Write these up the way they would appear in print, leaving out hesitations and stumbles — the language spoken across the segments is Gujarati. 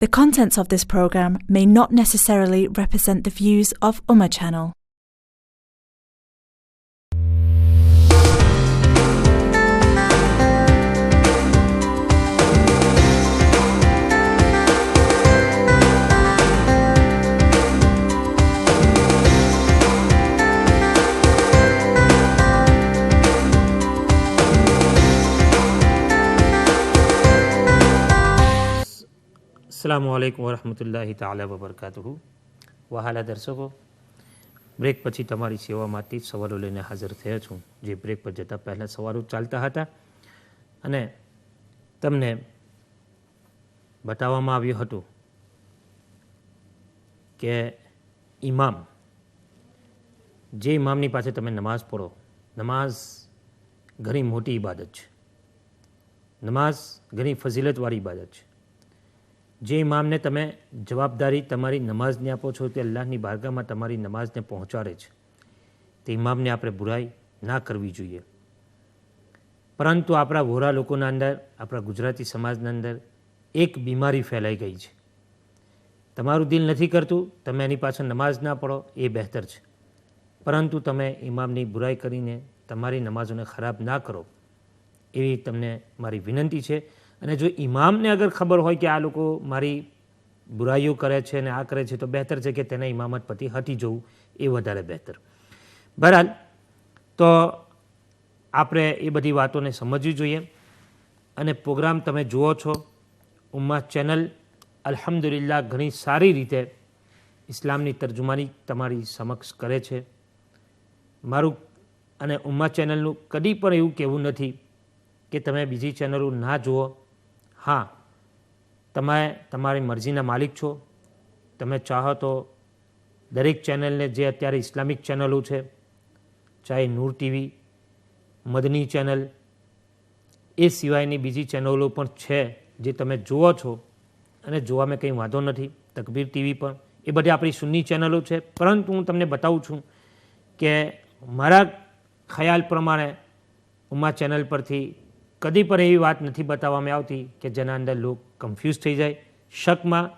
The contents of this program may not necessarily represent the views of Ummah Channel. अस्सलामुअलैकुम वरहमतुल्लाहि ताला वबरकातुहु। વહાલા દર્શકો, બ્રેક પછી તમારી સેવામાંથી સવાલો લઈને હાજર થયો છું. જે બ્રેક પર જતાં પહેલાં સવાલો ચાલતા હતા અને તમને બતાવવામાં આવ્યું હતું કે ઇમામ, જે ઇમામની પાસે તમે નમાઝ પઢો, નમાઝ ઘણી મોટી ઇબાદત છે, નમાઝ ઘણી ફઝીલતવાળી ઇબાદત છે. જે ઇમામને તમે જવાબદારી તમારી નમાઝને આપો છો તે અલ્લાહની બારગાહમાં તમારી નમાઝને પહોંચાડે છે, તે ઇમામને આપણે બુરાઈ ના કરવી જોઈએ. પરંતુ આપણા વોરા લોકોના અંદર, આપણા ગુજરાતી સમાજના અંદર એક બીમારી ફેલાઈ ગઈ છે. તમારું દિલ નથી કરતું, તમે એની પાછળ નમાઝ ના પઢો એ બહેતર છે, પરંતુ તમે ઇમામની બુરાઈ કરીને તમારી નમાઝોને ખરાબ ના કરો એવી તમને મારી વિનંતી છે. અને જો ઇમામને અગર ખબર હોય કે આ લોકો મારી બુરાઈઓ કરે છે અને આ કરે છે તો બહેતર છે કે તેને ઇમામત પરથી હટી જવું, એ વધારે બહેતર. બહરહાલ, તો આપણે એ બધી વાતોને સમજવી જોઈએ. અને પ્રોગ્રામ તમે જુઓ છો, ઉમ્મા ચેનલ અલ્હમ્દુલિલ્લાહ ઘણી સારી રીતે ઇસ્લામની તર્જુમાની તમારી સમક્ષ કરે છે. મારું અને ઉમ્મા ચેનલનું કદી પણ એવું કહેવું નથી કે તમે બીજી ચેનલો ના જુઓ. હા, તમે તમારી મરજીના માલિક છો. તમે ચાહો તો દરેક ચેનલને, જે અત્યારે ઇસ્લામિક ચેનલો છે, ચાહે નૂર ટીવી, મદની ચેનલ, એ સિવાયની બીજી ચેનલો પણ છે જે તમે જુઓ છો અને જોવામાં કંઈ વાંધો નથી. તકબીર ટીવી પણ, એ બધી આપણી સુન્ની ચેનલો છે. પરંતુ હું તમને બતાવું છું કે મારા ખ્યાલ પ્રમાણે ઉમ્મા ચેનલ પરથી કદી પણ એવી વાત નથી બતાવવામાં આવતી કે જેના અંદર લોકો કન્ફ્યુઝ થઈ જાય, શકમાં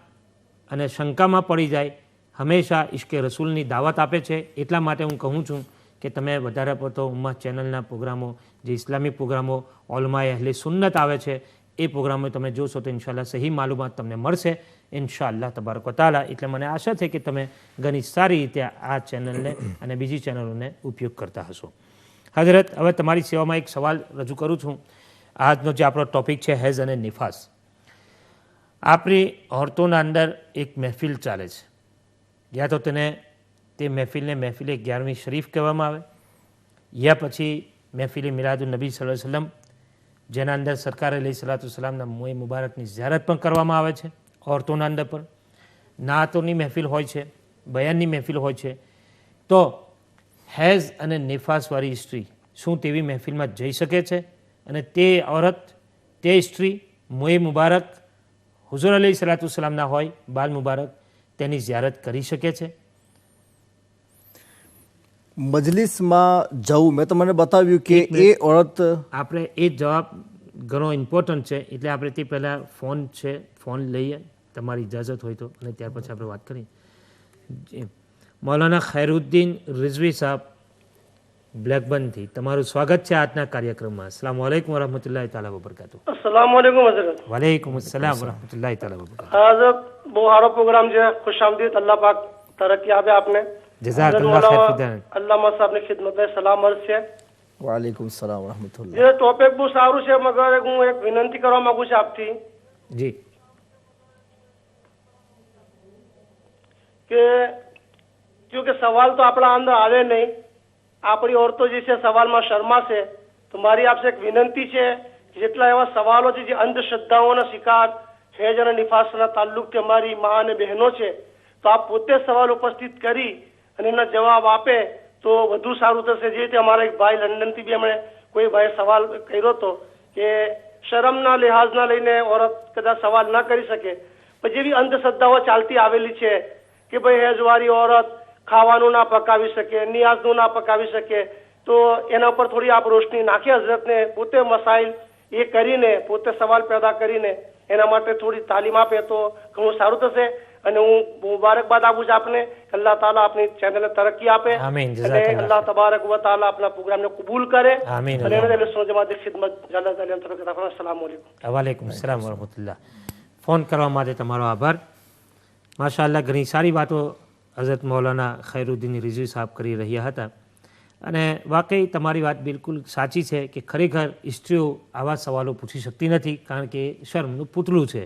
અને શંકામાં પડી જાય. હંમેશા ઇશ્કે રસૂલની દાવત આપે છે. એટલા માટે હું કહું છું કે તમે વધારે પડતો ઉમ્મા ચેનલના પ્રોગ્રામો, જે ઇસ્લામિક પ્રોગ્રામો, ઓલમાએ અહલે સુન્નત આવે છે, એ પ્રોગ્રામો તમે જોશો તો ઇન્શાઅલ્લાહ સહી માલુમાત તમને મળશે ઇન્શાઅલ્લાહ તબારક વ તઆલા. એટલે મને આશા છે કે તમે ઘણી સારી રીતે આ ચેનલને અને બીજી ચેનલોને ઉપયોગ કરતા હશો. હજરત, હવે તમારી સેવામાં એક સવાલ રજૂ કરું છું. આજનો જે આપણો ટૉપિક છે હેઝ અને નિફાસ. આપણી ઓરતોના અંદર એક મહેફિલ ચાલે છે, યા તો તે મહેફિલને મહેફિલે 11મી શરીફ કહેવામાં આવે, યા પછી મહેફિલે મિલાદુન નબી સલ્લલ્લાહુ અલૈહિ વસલ્લમ, જેના અંદર સરકાર અલૈહિસ્સલાતુ વસ્સલામના મોએ મુબારકની ઝિયારત પણ કરવામાં આવે છે. ઓરતોના અંદર પણ નાતોની મહેફિલ હોય છે, બયાનની મહેફિલ હોય છે. તો હેઝ અને નિફાસવાળી સ્ત્રી શું તેવી મહેફિલમાં જઈ શકે છે? અને તે ઔરત, તે સ્ત્રી મોએ મુબારક હુઝુર અલૈહિસ્સલાતુ વસ્સલામના હોય, બાલ મુબારક, તેની ઝિયારત કરી શકે છે? મજલિસમાં જવું, મેં તમને બતાવ્યું કે એ ઔરત, આપણે એ જવાબ ઘણો ઇમ્પોર્ટન્ટ છે, એટલે આપણે તે પહેલાં ફોન છે, ફોન લઈએ તમારી ઇજાઝત હોય તો, અને ત્યાર પછી આપણે વાત કરીએ. મૌલાના ખૈરુદ્દીન રિઝવી સાહેબ બ્લેકબર્નથી તમારું સ્વાગત છે આજના કાર્યક્રમમાં. અસ્સલામુ અલૈકુમ વરહમતુલ્લાહિ તાલા વબરકાતુહુ. अस्सलाम वालेकुम हजरत. વાલેકુમ અસ્સલામ વરહમતુલ્લાહિ તાલા વબરકાતુહુ. हजरत बहुत सारा प्रोग्राम जो है खुशामदीद, अल्लाह पाक तरक्की आपे आपने. જઝાકલ્લાહ ખૈર ફિદાન. अल्लाह साहब ने खिदमत में सलाम अर्ज છે. વાલેકુમ સલામ વરહમતુલ્લાહ. જે ટોપિક બહુ સારું છે, મગર હું એક વિનંતી કરવા માંગુ છું આપથી જી. કે क्योंकि सवाल तो આપણા અંદર આવે નહીં, આપણી औरतों જે છે સવાલમાં શર્માશે. તો મારી આપસે એક વિનંતી છે, જેટલા એવા સવાલો છે જે અંધશ્રદ્ધાઓના શિકાર હેજ અને નિફાસના તાલ્લુકથી અમારી મા અને બહેનો છે, તો આપ પોતે સવાલ ઉપસ્થિત કરી અને એના જવાબ આપે તો વધુ સારું થશે. જે રીતે અમારા એક ભાઈ લંડનથી બી એમણે કોઈ ભાઈ સવાલ કર્યો હતો કે શરમના લિહાઝના લઈને औरत કદાચ સવાલ ના કરી શકે, પણ જેવી અંધશ્રદ્ધાઓ ચાલતી આવેલી છે કે ભાઈ હેજવાળી औरत ખાવાનું ના પકાવી શકે, નિયાઝનું ના પકાવી શકે, તો એના ઉપર થોડી આપ રોશની નાખી હઝરતને પોતે મસાઇલ એ કરીને પોતે સવાલ પેદા કરીને એના માટે થોડી તાલીમ આપે તો ઘણું સારું થશે. અને હું મુબારકબાદ આપું છું આપને. અલ્લાહ તાલા આપની ચેનલને તરક્કી આપે આમીન. અને જઝાકલ્લાહ. અલ્લાહ તબારક વ તાલા આપના પ્રોગ્રામને કબૂલ કરે. આમીન. અને એને સુન્નત જમાતની ખિદમત જલ્લા જલ્લા તરફ રાખો. અસ્સલામુ અલૈકુમ. વાલેકુમ સલામ વરહમતુલ્લાહ. ફોન કરવા માટે તમારો આભાર. માશાઅલ્લાહ, ઘણી સારી વાતો હઝરત મૌલાના ખૈરુદ્દીન રિઝવી સાહેબ કરી રહ્યા હતા. અને વાકઈ તમારી વાત બિલકુલ સાચી છે કે ખરેખર સ્ત્રીઓ આવા સવાલો પૂછી શકતી નથી, કારણ કે શર્મનું પૂતળું છે.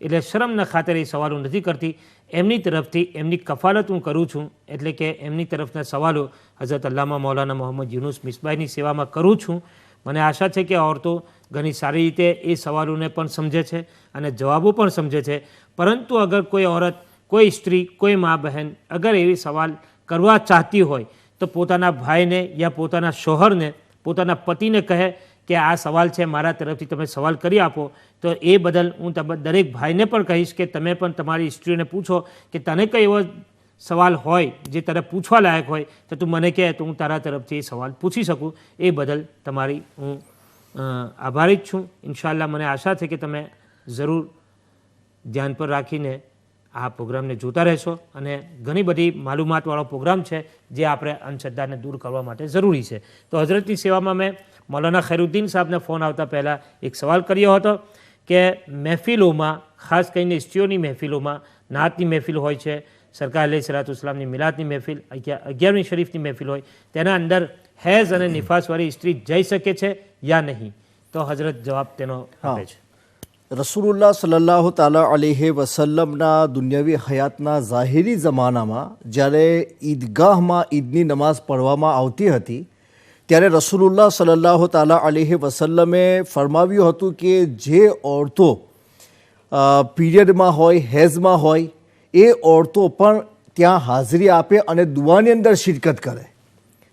એટલે શરમના ખાતરે એ સવાલો નથી કરતી. એમની તરફથી એમની કફાલત હું કરું છું, એટલે કે એમની તરફના સવાલો હઝરત અલ્લામા મૌલાના મોહમ્મદ યુનુસ મિસબાઈની સેવામાં કરું છું. મને આશા છે કે ઓરતો ઘણી સારી રીતે એ સવાલોને પણ સમજે છે અને જવાબો પણ સમજે છે. પરંતુ અગર કોઈ ઓરત, કોઈ સ્ત્રી, કોઈ મા બહેન અગર એવી સવાલ કરવા ચાહતી હોય તો પોતાના ભાઈને યા પોતાના શોહરને, પોતાના પતિને કહે કે આ સવાલ છે, મારા તરફથી તમે સવાલ કરી આપો. તો એ બદલ હું દરેક ભાઈને પણ કહીશ કે તમે પણ તમારી સ્ત્રીઓને પૂછો કે તને કઈ એવો સવાલ હોય જે તારે પૂછવા લાયક હોય તો તું મને કહે તો હું તારા તરફથી એ સવાલ પૂછી શકું. એ બદલ તમારી હું આભારી જ છું. ઇન્શાઅલ્લાહ મને આશા છે કે તમે જરૂર ધ્યાન પર રાખીને આ પ્રોગ્રામને જોતા રહેશો. અને ઘણી બધી માલુમાતવાળો પ્રોગ્રામ છે જે આપણે અંધશ્રદ્ધાને દૂર કરવા માટે જરૂરી છે. તો હઝરતની સેવામાં મેં મૌલાના ખૈરુદ્દીન સાહેબને ફોન આવતા પહેલાં એક સવાલ કર્યો હતો કે મહેફિલોમાં, ખાસ કરીને સ્ત્રીઓની મહેફિલોમાં, નાતની મહેફિલ હોય છે, સરકાર અલૈહિસ્સલાતુ વસ્સલામની મિલાદની મહેફિલ, 11મી શરીફની મહેફિલ હોય, તેના અંદર હેઝ અને નિફાસવાળી સ્ત્રી જઈ શકે છે યા નહીં? તો હઝરત જવાબ તેનો આપે છે. રસૂલુલ્લાહ સલ્લલ્લાહુ તાલા અલૈહિ વસલ્લમના દુનિયાવી હયાતના ઝાહિરી જમાનામાં જ્યારે ઈદગાહમાં ઈદની નમાઝ પઢવામાં આવતી હતી ત્યારે રસૂલુલ્લાહ સલ્લલ્લાહુ તાલા અલૈહિ વસલ્લમે ફરમાવ્યું હતું કે જે ઓરતો પીરિયડમાં હોય, હેઝમાં હોય, એ ઓરતો પણ ત્યાં હાજરી આપે અને દુઆની અંદર શિરકત કરે.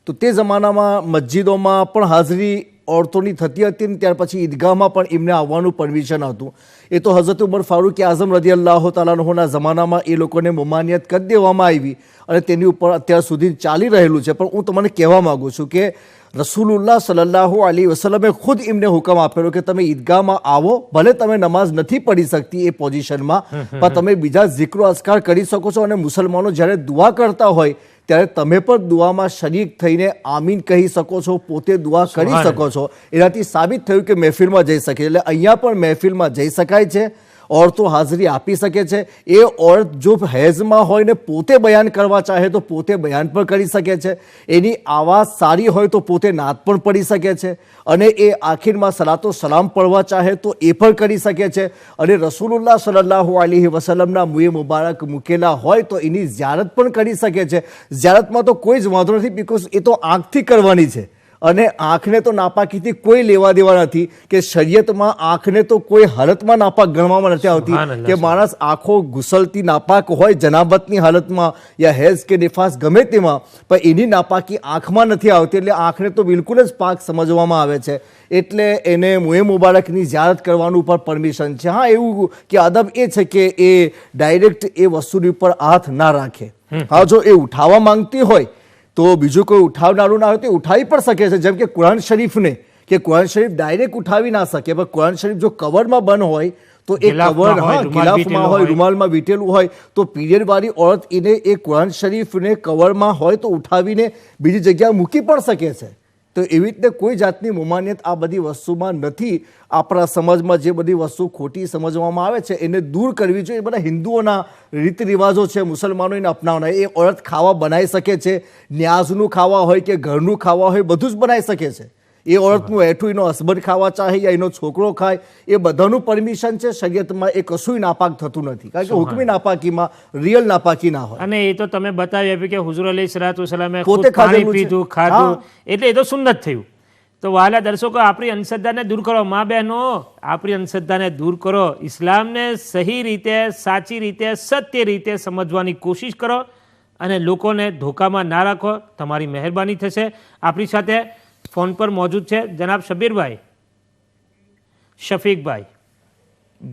તો તે જમાનામાં મસ્જિદોમાં પણ હાજરી ઓરતોની થતી હતી ને ત્યાર પછી ઈદગાહમાં પણ એમને આવવાનું પરમિશન હતું. એ તો હઝરત ઉમર ફારૂક આઝમ રદિયલ્લાહુ તાલાના જમાનામાં એ લોકોને મમાનિયત કરી દેવામાં આવી અને તેની ઉપર અત્યાર સુધી ચાલી રહેલું છે. પણ હું તમને કહેવા માગું છું કે રસૂલુલ્લાહ સલ્લલ્લાહુ અલૈહિ વસલ્લમે ખુદ એમને હુકમ આપેલો કે તમે ઈદગાહમાં આવો, ભલે તમે નમાઝ નથી પઢી શકતી એ પોઝિશનમાં, પણ તમે બીજા zikro અસ્કાર કરી શકો છો. અને મુસલમાનો જ્યારે દુઆ કરતા હોય ત્યારે તમે પણ દુઆમાં શરીક થઈને આમીન કહી શકો છો, પોતે દુઆ કરી શકો છો. એનાથી સાબિત થયું કે મહેફિલમાં જઈ શકે. એટલે અહીંયા પણ મહેફિલમાં જઈ શકાય છે, ઓરતો હાજરી આપી શકે છે. એ ઓરત જો હેઝમાં હોય ને પોતે બયાન કરવા ચાહે તો પોતે બયાન પણ કરી શકે છે. એની આવાજ સારી હોય તો પોતે નાત પણ પડી શકે છે. અને એ આખિરમાં સલાતો સલામ પડવા ચાહે તો એ પણ કરી શકે છે. અને રસૂલુલ્લાહ સલ્લલ્લાહુ અલૈહિ વસલ્લમના મુએ મુબારક મૂકેલા હોય તો એની ઝિયારત પણ કરી શકે છે. ઝિયારતમાં તો કોઈ જ વાંધો નથી, બિકોઝ એ તો આંખથી કરવાની છે. અને આંખને તો નાપાકીથી કોઈ લેવા દેવા નથી કે શરીયતમાં આંખને તો કોઈ હાલતમાં નાપાક ગણવામાં નથી આવતી કે માણસ આંખો ઘુસલતી નાપાક હોય જનાબતની હાલતમાં યા હેઝ કે નિફાસ ગમે તેમાં, પણ એની નાપાકી આંખમાં નથી આવતી. એટલે આંખને તો બિલકુલ જ પાક સમજવામાં આવે છે. એટલે એને મુએ મુબારકની ઝિયારત કરવાનું પણ પરમિશન છે. હા, એવું કે અદબ એ છે કે એ ડાયરેક્ટ એ વસ્તુની ઉપર હાથ ના રાખે. હા, જો એ ઉઠાવવા માંગતી હોય તો બીજું કોઈ ઉઠાવનારું ના હોય તો ઉઠાવી પણ શકે છે. જેમ કે કુરાન શરીફને, કે કુરાન શરીફ ડાયરેક્ટ ઉઠાવી ના શકે, પણ કુરાન શરીફ જો કવરમાં બંધ હોય તો એ કવર, ગિલાફમાં હોય, રૂમાલમાં વીટેલું હોય તો પીરિયડ વાળી ઓરત એને એ કુરાન શરીફને કવરમાં હોય તો ઉઠાવીને બીજી જગ્યાએ મૂકી પણ શકે છે. તો એવી રીતે કોઈ જાતની મમાનિયત આ બધી વસ્તુમાં નથી. આપણા સમાજમાં જે બધી વસ્તુ ખોટી સમજવામાં આવે છે એને દૂર કરવી જોઈએ. બધા હિન્દુઓના રીત રિવાજો છે, મુસલમાનો એને અપનાવના. એ ઓરત ખાવા બનાવી શકે છે, ન્યાઝનું ખાવા હોય કે ઘરનું ખાવા હોય બધું જ બનાવી શકે છે. એ ઓરતનું એઠું એનો હસબન્ડ ખાવા ચાહે યા એનો છોકરો ખાય, એ બધાનું પરમિશન છે. શરીયતમાં એ કશું નાપાક થતું નથી, કારણ કે હુકમી નાપાકીમાં રિયલ નાપાકી ના હોય. અને એ તો તમે બતાવી આપ્યું કે હુઝુર અલૈહિસ્સલાતુ વસ્સલામે પોતે પાણી પીધું, ખાધું, એટલે એ તો સુન્નત થયું. તો વાલા દર્શકો, આપણી અંધશ્રદ્ધાને દૂર કરો. મા બહેનો, આપણી અંધશ્રદ્ધાને દૂર કરો. ઇસ્લામને સહી રીતે, સાચી રીતે, સત્ય રીતે સમજવાની કોશિશ કરો અને લોકોને ધોકામાં ના રાખો. તમારી મહેરબાની થશે. આપણી સાથે ફોન પર મોજૂદ છે જનાબ શબીરભાઈ, શફીકભાઈ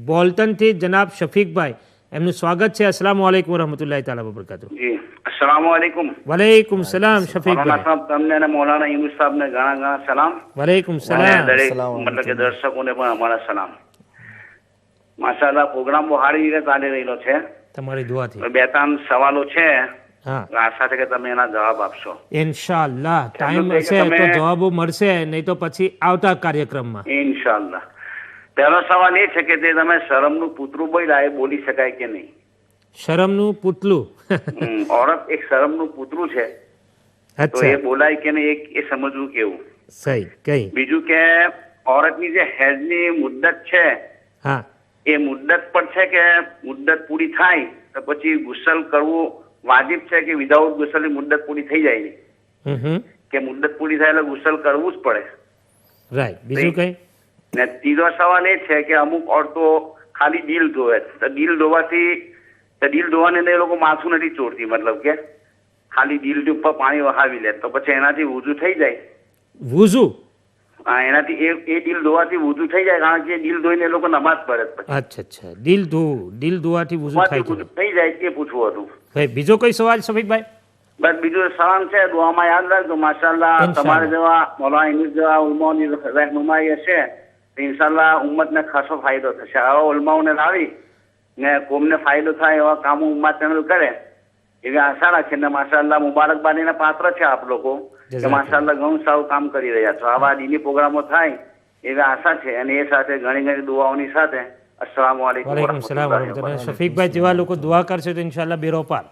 બોલ્ટનથી. જનાબ શફીકભાઈ, એમનું સ્વાગત છે. અસ્સલામુ અલૈકુમ વરહમતુલ્લાહિ તાલા વબરકાતુહ. જી, અસ્સલામુ અલૈકુમ. વલૈકુમ સલામ શફીકભાઈ. મૌલાના સાહેબ, તમને અને મૌલાના યુનુસ સાહેબને ઘણા ઘણા સલામ. વલૈકુમ અને સલામ. દરેક મતલબ કે દર્શકોને પણ અમારા સલામ. માશાલ્લાહ પ્રોગ્રામ બહુ સારી રીતે ચાલી રહેલો છે. તમારી દુઆથી. બે ત્રણ સવાલો છે, હા, આશા છે કે તમે એના જવાબ આપશો. ઇન્શાઅલ્લાહ ટાઈમ એમનું હશે કે તમે- તો જવાબો મળશે, નહીં તો પછી આવતા કાર્યક્રમમાં. ઇન્શાલ્લાહ. પહેલો સવાલ એ છે કે તે તમે શરમનું પૂતરું બોલ્યા, એ બોલી શકાય કે નહીં? શરમનું પૂતલું. औरत એક શરમનું પૂતરું છે, તો અચ્છા, એ બોલાય કે નહીં એ સમજવું કેવું. સહી કઈ. બીજું કે औरतની જે હેજની મુદ્દત છે, હા, એ મુદ્દત પર છે કે મુદ્દત પૂરી થાય તો પછી ગુસલ કરવું વાજિબ છે કે વિધાઉટ ગુસલની મુદ્દત પૂરી થઈ જાય નહીં, કે મુદ્દત પૂરી થાય એટલે ગુસલ કરવું જ પડે? રાઈટ. બીજું કઈ? ને ત્રીજો સવાલ એ છે કે અમુક ઓરતો ખાલી દિલ ધોવે, તો દિલ ધોવાને એ લોકો માથું નથી ચોરતી, મતલબ કે ખાલી દિલ ઉપર પાણી વહાવી લે, તો પછી એનાથી wuzu થઈ જાય? વુઝુ. હા, એનાથી એ દિલ ધોવાથી wuzu થઈ જાય, કારણ કે દિલ ધોઈને એ લોકો નમાઝ પડે પછી. અચ્છા અચ્છા, દિલ ધોવાથી વુઝુ થાય wuzu છે. થઈ જાય એ પૂછવું હતું. ભાઈ બીજો કોઈ સવાલ શફીકભાઈ? બસ બીજું સવાલ છે, દુઆમાં યાદ રાખજો. માશાલ્લાહ ઇન્શાલ્લાહ. તમારે જેવા મૌલાના ઇનુસ જેવા ઉલમાઓની રહેનુમાઈ હશે તો ઇન્શાલ્લાહ ઉમ્મતને ખાસો ફાયદો થશે. આવા ઉલમાઓને લાવી ને કોમને ફાયદો થાય એવા કામો ઉમ્મત ચેનલ કરે એવી આશા રાખીને માશાલ્લાહ મુબારકબાદીના પાત્ર છે આપ લોકો કે જઝાકલ્લાહ. માશાલ્લાહ ઘણું સારું કામ કરી રહ્યા છો. આવા દીની પ્રોગ્રામો થાય એવી આશા છે, અને એ સાથે ઘણી ઘણી દુઆઓની સાથે અસ્સલામુ અલૈકુમ વાલેકુમ સલામ વરહમતુલ્લાહિ વરહમતુલ્લાહ. વબરકાતુહુ. શફીકભાઈ જેવા લોકો દુઆ કરશે તો ઇન્શાલ્લાહ બેરો પાર.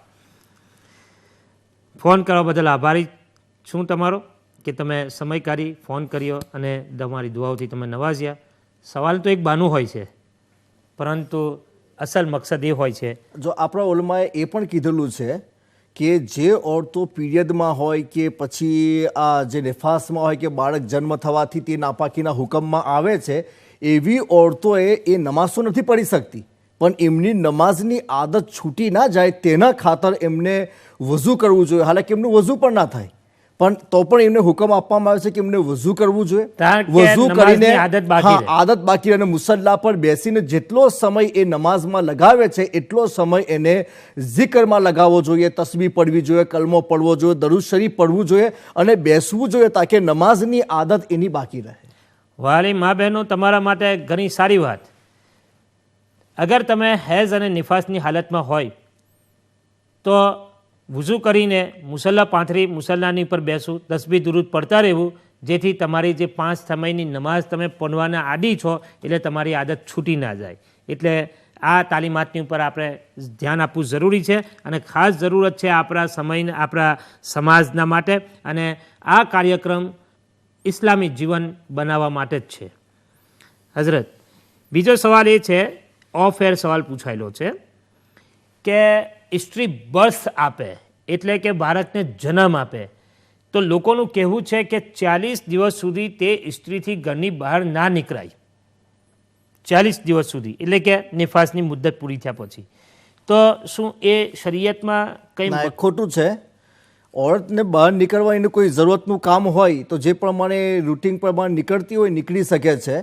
ફોન કરવા બદલ આભારી છું તમારો, કે તમે સમય કાઢી ફોન કર્યો અને તમારી દુઆઓથી તમે નવાજ્યા. સવાલ તો એક બાનું હોય છે, પરંતુ અસલ મકસદ એ હોય છે. જો આપણા ઓલમાએ એ પણ કીધેલું છે કે જે ઓરતો પીરિયડમાં હોય કે પછી આ જે નિફાસમાં હોય કે બાળક જન્મ થવાથી તે નાપાકીના હુકમમાં આવે છે, એવી ઓરતોએ એ નમાઝ તો નથી પઢી શકતી, પણ એમની નમાઝની આદત છૂટી ના જાય તેના ખાતર એમને વઝૂ કરવું જોઈએ. હાલાકી એમનું વઝૂ પણ ના થાય, પણ તો પણ એમને હુકમ આપવામાં આવે છે કે એમને વઝૂ કરવું જોઈએ. કારણ કે વઝૂ નમાઝની કરીને આદત બાકી રહે. આદત બાકી અને મુસલ્લા પર બેસીને જેટલો સમય એ નમાઝમાં લગાવે છે એટલો સમય એને zikરમાં લગાવવો જોઈએ, તસ્બીહ પડવી જોઈએ, કલમો પડવો જોઈએ, દરૂદ શરીફ પડવું જોઈએ અને બેસવું જોઈએ, તાકે નમાઝની આદત એની બાકી રહે. વાલી મા બહેનો, તમારા માટે ઘણી સારી વાત. અગર તમે હેઝ અને નિફાસની હાલતમાં હોય તો વુઝુ કરીને મુસલ્લા પાથરી મુસલ્લાની ઉપર બેસવું, તસ્બીહ દુરૂદ પડતા રહેવું, જેથી તમારી જે 5 સમયની નમાઝ તમે પઢવાના આદી છો એટલે તમારી આદત છૂટી ના જાય. એટલે આ તાલીમાતની ઉપર આપણે ધ્યાન આપવું જરૂરી છે અને ખાસ જરૂરત છે આપણા સમય, આપણા સમાજના માટે, અને આ કાર્યક્રમ ઇસ્લામી જીવન બનાવવા માટે જ છે. હઝરત, બીજો સવાલ એ છે, ઓફ એર સવાલ પૂછાયેલો છે કે સ્ત્રી બર્થ આપે એટલે કે બાળકને જન્મ આપે તો લોકોનું કહેવું છે કે 40 દિવસ સુધી તે સ્ત્રીથી ઘરની બહાર ના નીકળાય. 40 દિવસ સુધી એટલે કે નિફાસની મુદ્દત પૂરી થયા પછી. તો શું એ શરીયતમાં કંઈ ના, એ ખોટું છે. ઓરતને બહાર નીકળવા એનું કોઈ જરૂરતનું કામ હોય તો જે પ્રમાણે રૂટિન પ્રમાણે નીકળતી હોય નીકળી શકે છે,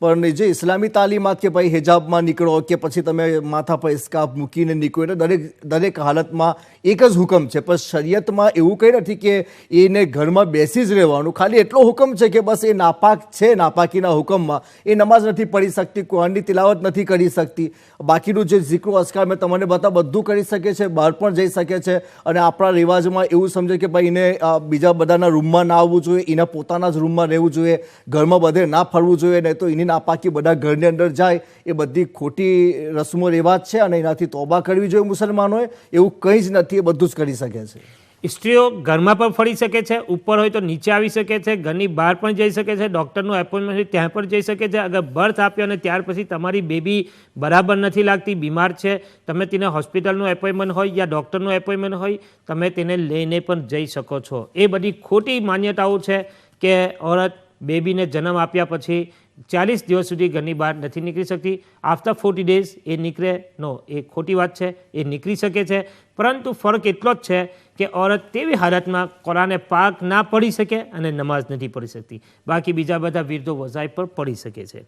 પણ જે ઇસ્લામી તાલીમાત કે ભાઈ હિજાબમાં નીકળો કે પછી તમે માથા પર સ્કાર્ફ મૂકીને નીકળો, એટલે દરેક હાલતમાં એક જ હુકમ છે. પણ શરીયતમાં એવું કંઈ નથી કે એને ઘરમાં બેસી જ રહેવાનું. ખાલી એટલો હુકમ છે કે બસ એ નાપાક છે, નાપાકીના હુકમમાં એ નમાઝ નથી પઢી શકતી, કુરાનની તિલાવત નથી કરી શકતી, બાકીનું જે zikr અસ્કાર મેં તમને બધું કરી શકે છે, બહાર પણ જઈ શકે છે. અને આપણા રિવાજમાં એવું સમજે કે ભાઈ એને બીજા બધાના રૂમમાં ના આવવું જોઈએ, એના પોતાના જ રૂમમાં રહેવું જોઈએ, ઘરમાં બધે ના ફરવું જોઈએ, નહીં તો એની નાપાકી બધા ઘરની અંદર જાય. એ બધી ખોટી રસમો રિવાજ છે અને એનાથી તોબા કરવી જોઈએ મુસલમાનોએ. એવું કંઈ જ નથી, એ બધું જ કરી શકે છે. સ્ત્રીઓ ઘરમાં પણ ફરી શકે છે, ઉપર હોય તો નીચે આવી શકે છે, ઘરની બહાર પણ જઈ શકે છે, ડૉક્ટરનું એપોઇન્ટમેન્ટ હોય ત્યાં પણ જઈ શકે છે. અગર બર્થ આપ્યો અને ત્યાર પછી તમારી બેબી બરાબર નથી લાગતી, બીમાર છે, તમે તેને હોસ્પિટલનું એપોઇન્ટમેન્ટ હોય યા ડૉક્ટરનું એપોઇન્ટમેન્ટ હોય, તમે તેને લઈને પણ જઈ શકો છો. એ બધી ખોટી માન્યતાઓ છે કે औरत બેબીને જન્મ આપ્યા પછી 40 દિવસ સુધી ઘરની બહાર નથી નીકળી શકતી, આફ્ટર 40 ડેઝ એ નીકળે. નો, એ ખોટી વાત છે. એ નીકળી શકે છે, પરંતુ ફરક એટલો જ છે કે औरत તેવી હાલતમાં કુરાને પાક ના પઢી શકે અને નમાઝ નથી પઢી શકતી, બાકી બીજા બધા વિરદો વઝાઇફ પર પઢી શકે છે.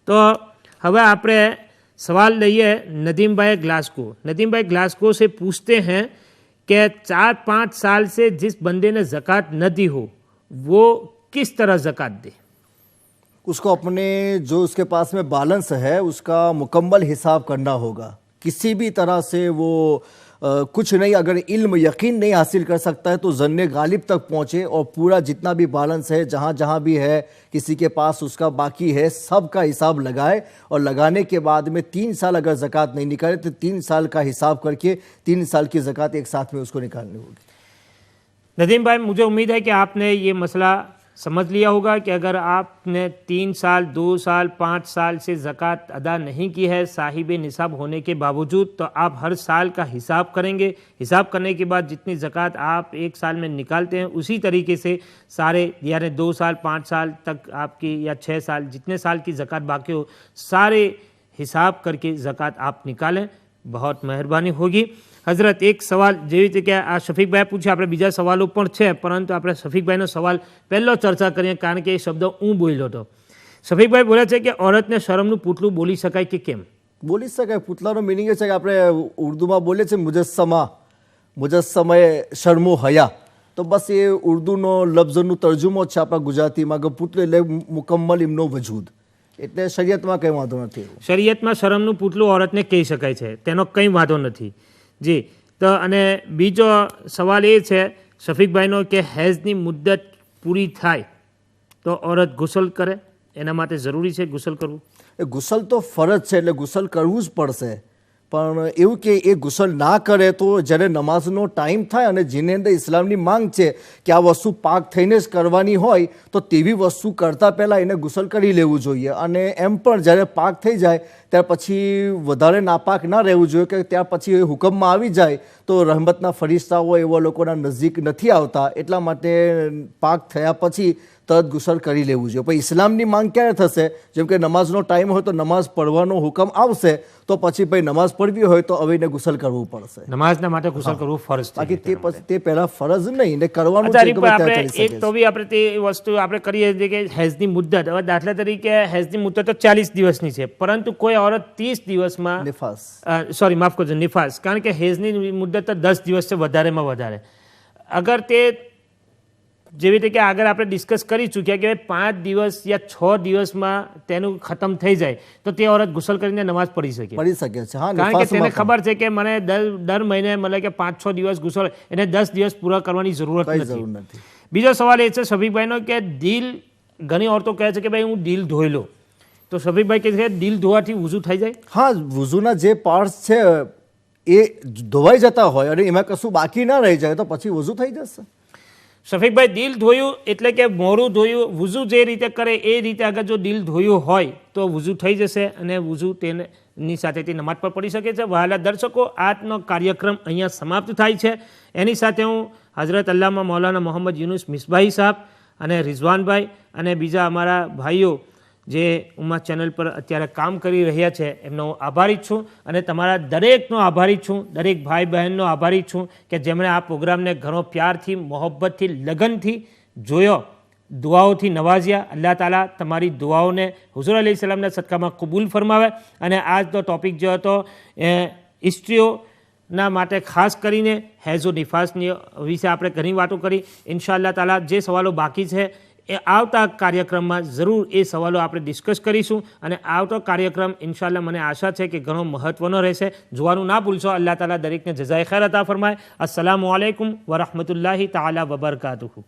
તો હવે આપણે સવાલ લઈએ नदीम ग्लास्को. नदीम भाई ग्लास्को से पूछते हैं कि 4-5 साल से जिस बंदे ने ज़कात न दी हो वो किस तरह ज़कात दे? उसको अपने जो उसके पास में बैलेंस है उसका मुकम्मल हिसाब करना होगा। किसी भी तरह से वो कुछ नहीं, अगर इल्म यकीन नहीं हासिल कर सकता है तो जन्ने गालिब तक पहुँचे और पूरा जितना भी बैलेंस है जहाँ जहाँ भी है किसी के पास उसका बाकी है सब का हिसाब लगाए, और लगाने के बाद में 3 साल अगर ज़कात नहीं निकाले तो 3 साल का हिसाब करके 3 साल की ज़कात एक साथ में उसको निकालनी होगी। नदीम भाई, मुझे उम्मीद है कि आपने ये मसला समझ लिया होगा कि अगर आपने 3 साल, 2 साल, 5 साल से ज़कात अदा नहीं की है साहिब निसाब होने के बावजूद, तो आप हर साल का हिसाब करेंगे। हिसाब करने के बाद जितनी ज़कात आप एक साल में निकालते हैं उसी तरीके से सारे, यानी 2 साल, 5 साल तक आपकी या 6 साल जितने साल की ज़कात बाकी हो सारे हिसाब करके ज़कात आप निकालें। बहुत मेहरबानी होगी। हजरत, एक सवाल જેવી રીતે કે આ શફીકભાઈ પૂછે, આપણે બીજા સવાલો પણ છે, પરંતુ આપણે શફીકભાઈનો સવાલ પહેલો ચર્ચા કરીએ કારણ કે એ શબ્દ હું બોલ્યો હતો। શફીકભાઈ બોલે છે કે औरतને શરમનું પૂતળું બોલી શકાય કે કેમ? બોલી શકાય। પૂતળાનો મિનિંગ એ છે કે આપણે ઉર્દુમાં બોલે છે મુજસ્સમાએ શર્મો હયા, તો બસ એ ઉર્દુનો લફ્ઝનો તર્જુમો છે આપણા ગુજરાતીમાં કે પૂતળું એટલે મુકમ્મલ એમનો વજૂદ, એટલે શરીયતમાં કંઈ વાંધો નથી। શરીયતમાં શરમનું પૂતળું औरतને કહી શકાય છે, તેનો કંઈ વાંધો નથી જી। તો અને બીજો સવાલ એ છે શફીકભાઈનો કે હેઝની મુદ્દત પૂરી થાય તો औरत ગુસલ કરે, એના માટે જરૂરી છે ગુસલ કરવું? એ ગુસલ તો ફરજ છે એટલે ગુસલ કરવું જ પડશે, પણ એવું કે એ ગુસલ ના કરે તો જ્યારે નમાઝનો ટાઈમ થાય અને જેની અંદર ઇસ્લામની માંગ છે કે આ વસ્તુ પાક થઈને જ કરવાની હોય તો તેવી વસ્તુ કરતાં પહેલાં એને ગુસલ કરી લેવું જોઈએ। અને એમ પણ જ્યારે પાક થઈ જાય ત્યાર પછી વધારે નાપાક ના રહેવું જોઈએ કે ત્યાર પછી એ હુકમમાં આવી જાય તો રહમતના ફરિશ્તાઓ એવા લોકોના નજીક નથી આવતા, એટલા માટે પાક થયા પછી તરત ગુસલ કરી લેવું જોઈએ। પણ ઇસ્લામની માંગ ક્યારે થશે? જેમ કે નમાઝનો ટાઈમ હોય તો નમાઝ પઢવાનો હુકમ આવશે તો પછી ભાઈ નમાઝ પઢવી હોય તો હવે એને ગુસલ કરવું પડશે। નમાઝના માટે ગુસલ કરવું ફરજ છે, બાકી તે પછી તે પહેલા ફરજ નહીં ને કરવાનું છે તારીખ તો પર બધા આપણે કરી શકે એક તો બી આપણે તે વસ્તુ આપણે કરીએ છીએ કે હેઝની મુદ્દત, હવે દાખલા તરીકે હેઝની મુદ્દત તો 40 દિવસની છે, પરંતુ કોઈ औरत 30 દિવસમાં નિફાસ, સોરી માફ કરજો નિફાસ, કારણ કે હેઝની મુદ્દત તો 10 દિવસ છે વધારેમાં વધારે। અગર તે જેવી રીતે કે આગળ આપણે ડિસ્કસ કરી ચૂક્યા કે 5 દિવસ યા 6 દિવસમાં તેનું ખતમ થઈ જાય તો તે औरत ગુસલ કરીને નમાઝ પઢી શકે છે। હા, કારણ કે તેને ખબર છે કે મને દર મહિને મને કે 5-6 દિવસ ગુસલ, એને 10 દિવસ પૂરા કરવાની જરૂરત નથી। બીજો સવાલ એ છે શફીકભાઈનો કે દિલ, ઘણી औरतों કહે છે કે ભાઈ હું દિલ ધોઈ લો, તો શફીકભાઈ કહે છે દિલ ધોવાથી વૂઝુ થઈ જાય? હા, વૂઝુના જે પાર્ટ્સ છે એ ધોવાઈ જતા હોય અને એમાં કશું બાકી ના રહી જાય તો પછી વૂઝુ થઈ જશે। શફીકભાઈ, દિલ ધોયું એટલે કે મોઢું ધોયું, વૂઝુ જે રીતે કરે એ રીતે અગર જો દિલ ધોયું હોય તો વૂઝુ થઈ જશે અને વૂઝુ તેની સાથે તે નમાઝ પર પડી શકે છે। વહાલા દર્શકો, આજનો કાર્યક્રમ અહીંયા સમાપ્ત થાય છે। એની સાથે હું હજરત અલ્લામા મૌલાના મોહમ્મદ યુનુસ મિસબાહી સાહેબ અને રિઝવાનભાઈ અને બીજા અમારા ભાઈઓ જે ઉમ્મા ચેનલ પર અત્યારે કામ કરી રહ્યા છે એમનો આભારી છું અને તમારા દરેકનો આભારી છું, દરેક ભાઈ બહેનનો આભારી છું કે જેમણે આ પ્રોગ્રામને ઘણો પ્યારથી, મોહબ્બતથી, લગનથી જોયો, દુઆઓથી નવાજ્યા। અલ્લાહ તાલા તમારી દુઆઓને હુઝુર અલૈહિ સલામના સદકામાં કબૂલ ફરમાવે। અને આજનો ટોપિક જે હતો સ્ત્રીઓના માટે ખાસ કરીને હેઝો નિફાસની વિશે આપણે ઘણી વાતો કરી। ઇન્શાઅલ્લાહ તાલા જે સવાલો બાકી છે એ આવતા કાર્યક્રમમાં જરૂર એ સવાલો આપણે ડિસ્કસ કરીશું અને આવતો કાર્યક્રમ ઇન્શાઅલ્લાહ મને આશા છે કે ઘણો મહત્વનો રહેશે। જોવાનું ના ભૂલશો। અલ્લાહ તાલા દરેકને જઝાએ ખૈર અતા ફરમાય। અસ્સલામુ અલૈકુમ વરહમતુલ્લાહિ તાલા વબરકાતુહુ।